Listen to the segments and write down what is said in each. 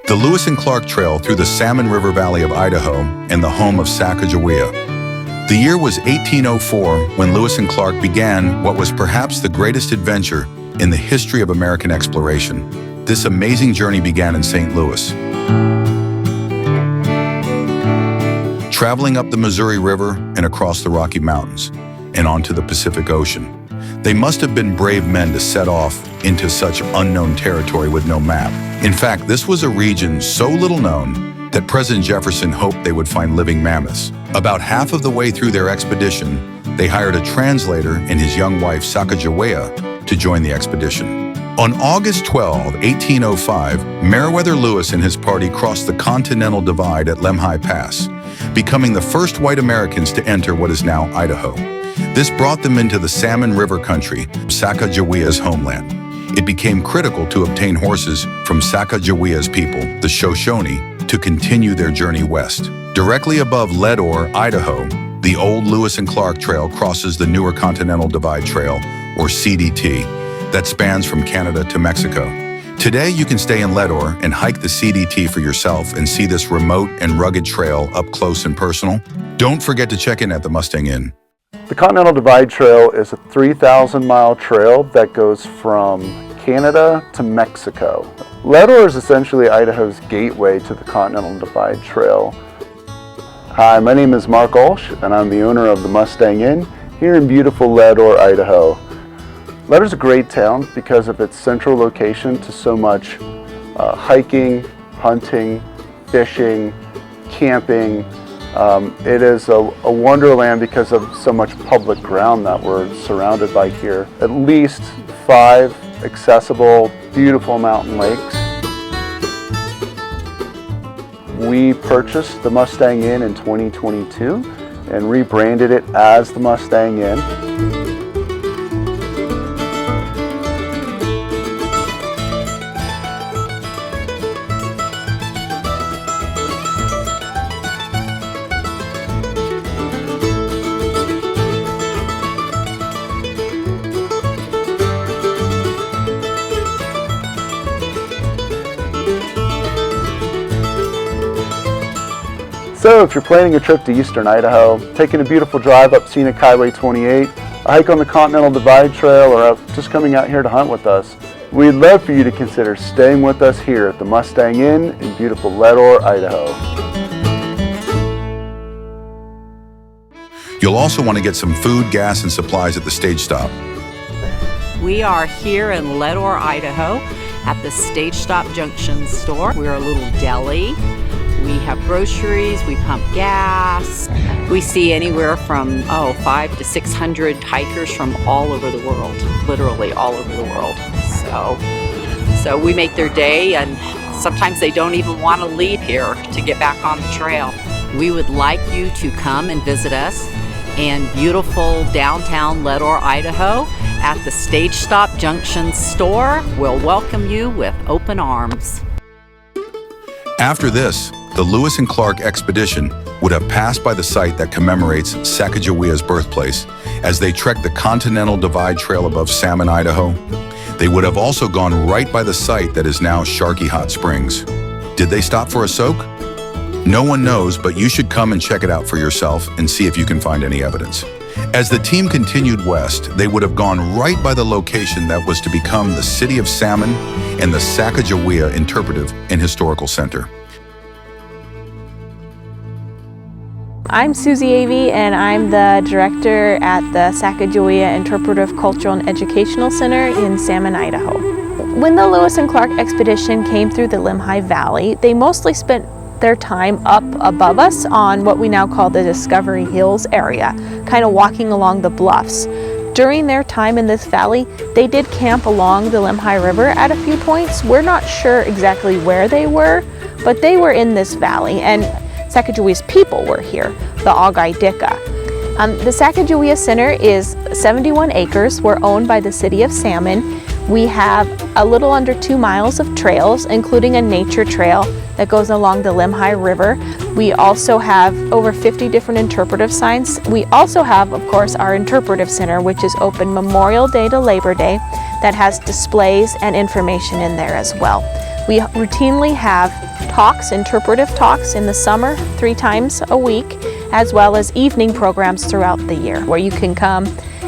The Lewis and Clark Trail through the Salmon River Valley of Idaho and the home of Sacajawea. The year was 1804 when Lewis and Clark began what was perhaps the greatest adventure in the history of American exploration. This amazing journey began in St. Louis. Traveling up the Missouri River and across the Rocky Mountains and onto the Pacific Ocean. They must have been brave men to set off into such unknown territory with no map. In fact, this was a region so little known that President Jefferson hoped they would find living mammoths. About half of the way through their expedition, they hired a translator and his young wife Sacajawea to join the expedition. On August 12, 1805, Meriwether Lewis and his party crossed the Continental Divide at Lemhi Pass, becoming the first white Americans to enter what is now Idaho. This brought them into the Salmon River country, Sacagawea's homeland. It became critical to obtain horses from Sacagawea's people, the Shoshone, to continue their journey west. Directly above Leadore, Idaho, the old Lewis and Clark Trail crosses the newer Continental Divide Trail, or CDT, that spans from Canada to Mexico. Today, you can stay in Leadore and hike the CDT for yourself and see this remote and rugged trail up close and personal. Don't forget to check in at the Mustang Inn. The Continental Divide Trail is a 3,000-mile trail that goes from Canada to Mexico. Leadore is essentially Idaho's gateway to the Continental Divide Trail. Hi, my name is Mark Olsch, and I'm the owner of the Mustang Inn here in beautiful Leadore, Idaho. Leadore's a great town because of its central location to so much hiking, hunting, fishing, camping. It is a wonderland because of so much public ground that we're surrounded by here. At least 5 accessible, beautiful mountain lakes. We purchased the Mustang Inn in 2022 and rebranded it as the Mustang Inn. So if you're planning a trip to eastern Idaho, taking a beautiful drive up scenic Highway 28, a hike on the Continental Divide Trail, or just coming out here to hunt with us, we'd love for you to consider staying with us here at the Mustang Inn in beautiful Leadore, Idaho. You'll also want to get some food, gas, and supplies at the stage stop. We are here in Leadore, Idaho at the Stage Stop Junction store. We're a little deli. We have groceries, we pump gas. We see anywhere from 500 to 600 hikers from all over the world, literally all over the world. So we make their day, and sometimes they don't even want to leave here to get back on the trail. We would like you to come and visit us in beautiful downtown Leadore, Idaho at the Stage Stop Junction store. We'll welcome you with open arms. After this, the Lewis and Clark expedition would have passed by the site that commemorates Sacagawea's birthplace as they trekked the Continental Divide Trail above Salmon, Idaho. They would have also gone right by the site that is now Sharkey Hot Springs. Did they stop for a soak? No one knows, but you should come and check it out for yourself and see if you can find any evidence. As the team continued west, they would have gone right by the location that was to become the City of Salmon and the Sacajawea Interpretive and Historical Center. I'm Susie Avey, and I'm the director at the Sacajawea Interpretive Cultural and Educational Center in Salmon, Idaho. When the Lewis and Clark expedition came through the Lemhi Valley, they mostly spent their time up above us on what we now call the Discovery Hills area, kind of walking along the bluffs. During their time in this valley, they did camp along the Lemhi River at a few points. We're not sure exactly where they were, but they were in this valley, and Sacagawea's people were here, the Ogai-Dika. The Sacajawea Center is 71 acres. We're owned by the City of Salmon. We have a little under 2 miles of trails, including a nature trail that goes along the Lemhi River. We also have over 50 different interpretive signs. We also have, of course, our interpretive center, which is open Memorial Day to Labor Day, that has displays and information in there as well. We routinely have talks, interpretive talks in the summer 3 times a week, as well as evening programs throughout the year where you can come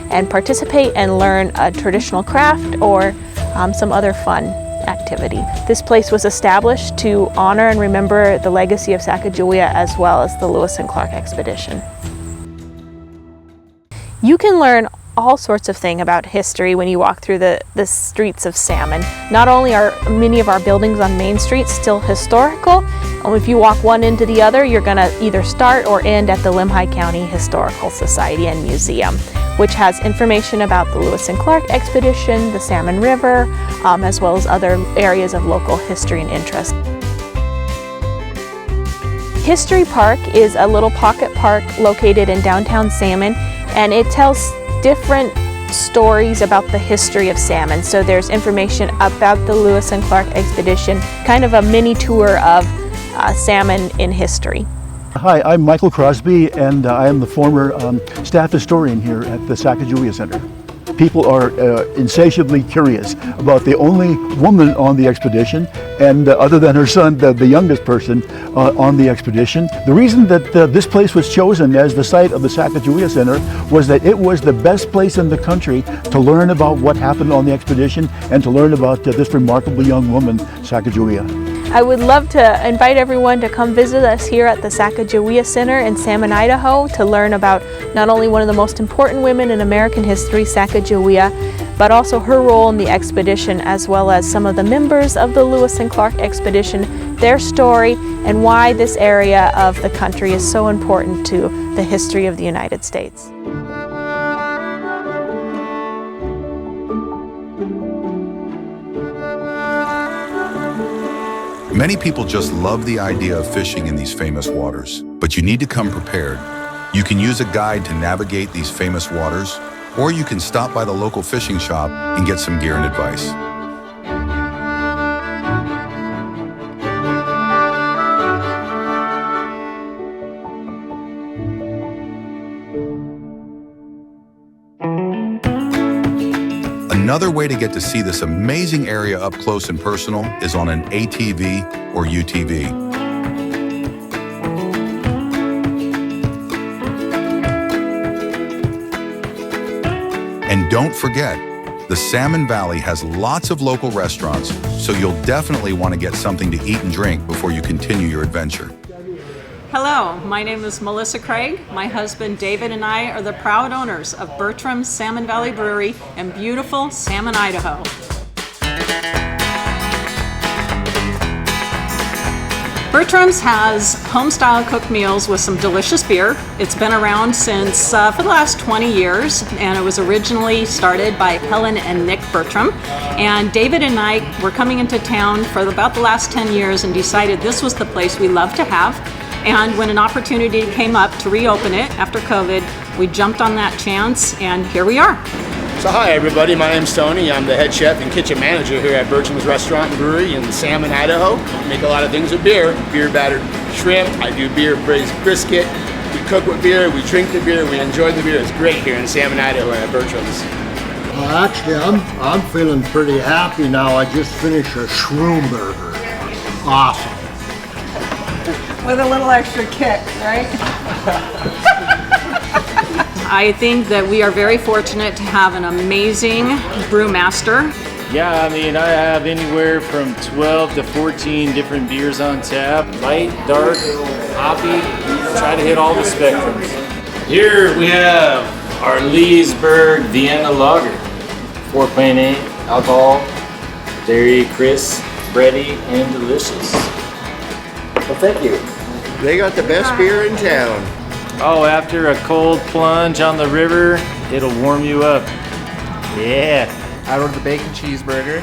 and participate and learn a traditional craft or some other fun activity. This place was established to honor and remember the legacy of Sacajawea as well as the Lewis and Clark expedition. You can learn all sorts of things about history when you walk through the streets of Salmon. Not only are many of our buildings on Main Street still historical, if you walk one into the other, you're going to either start or end at the Lemhi County Historical Society and Museum, which has information about the Lewis and Clark expedition, the Salmon River, as well as other areas of local history and interest. History Park is a little pocket park located in downtown Salmon, and it tells different stories about the history of salmon. So there's information about the Lewis and Clark expedition, kind of a mini tour of salmon in history. Hi, I'm Michael Crosby, and I am the former staff historian here at the Sacajawea Center. People are insatiably curious about the only woman on the expedition, and other than her son, the youngest person on the expedition. The reason that this place was chosen as the site of the Sacajawea Center was that it was the best place in the country to learn about what happened on the expedition and to learn about this remarkable young woman, Sacajawea. I would love to invite everyone to come visit us here at the Sacajawea Center in Salmon, Idaho, to learn about not only one of the most important women in American history, Sacajawea, but also her role in the expedition, as well as some of the members of the Lewis and Clark expedition, their story, and why this area of the country is so important to the history of the United States. Many people just love the idea of fishing in these famous waters, but you need to come prepared. You can use a guide to navigate these famous waters, or you can stop by the local fishing shop and get some gear and advice. Another way to get to see this amazing area up close and personal is on an ATV or UTV. And don't forget, the Salmon Valley has lots of local restaurants, so you'll definitely want to get something to eat and drink before you continue your adventure. Hello, my name is Melissa Craig. My husband David and I are the proud owners of Bertram's Salmon Valley Brewery in beautiful Salmon, Idaho. Bertram's has home-style cooked meals with some delicious beer. It's been around since for the last 20 years, and it was originally started by Helen and Nick Bertram. And David and I were coming into town for about the last 10 years and decided this was the place we love to have. And when an opportunity came up to reopen it after COVID, we jumped on that chance, and here we are. So hi everybody, my name's Tony. I'm the head chef and kitchen manager here at Bertram's Restaurant and Brewery in Salmon, Idaho. Make a lot of things with beer battered shrimp, I do beer braised brisket. We cook with beer, we drink the beer, we enjoy the beer. It's great here in Salmon, Idaho at Bertram's. Well, actually, I'm feeling pretty happy now. I just finished a shroom burger. Awesome. With a little extra kick, right? I think that we are very fortunate to have an amazing brewmaster. Yeah, I mean, I have anywhere from 12 to 14 different beers on tap. Light, dark, hoppy, try to hit all the spectrums. Here we have our Leesburg Vienna Lager. 4.8 alcohol, dairy, crisp, bready, and delicious. Well, thank you. They got the best beer in town. Oh, after a cold plunge on the river, it'll warm you up. Yeah. I ordered the bacon cheeseburger.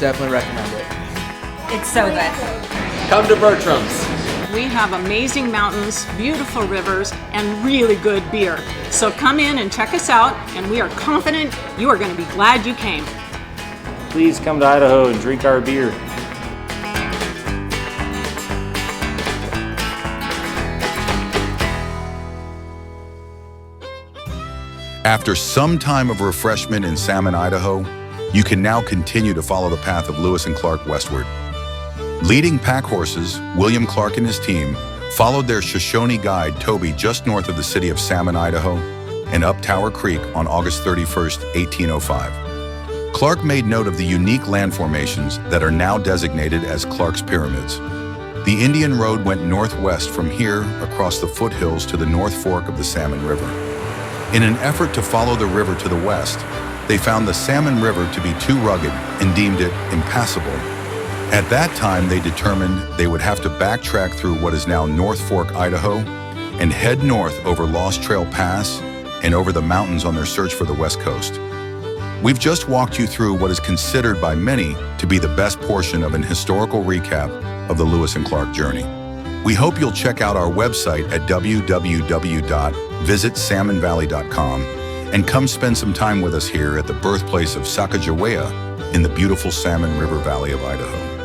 Definitely recommend it. It's so good. Come to Bertram's. We have amazing mountains, beautiful rivers, and really good beer. So come in and check us out, and we are confident you are going to be glad you came. Please come to Idaho and drink our beer. After some time of refreshment in Salmon, Idaho, you can now continue to follow the path of Lewis and Clark westward. Leading pack horses, William Clark and his team followed their Shoshone guide, Toby, just north of the city of Salmon, Idaho, and up Tower Creek on August 31st, 1805. Clark made note of the unique land formations that are now designated as Clark's Pyramids. The Indian Road went northwest from here across the foothills to the North Fork of the Salmon River. In an effort to follow the river to the west, they found the Salmon River to be too rugged and deemed it impassable. At that time, they determined they would have to backtrack through what is now North Fork, Idaho, and head north over Lost Trail Pass and over the mountains on their search for the West Coast. We've just walked you through what is considered by many to be the best portion of an historical recap of the Lewis and Clark journey. We hope you'll check out our website at www.visitsalmonvalley.com and come spend some time with us here at the birthplace of Sacajawea in the beautiful Salmon River Valley of Idaho.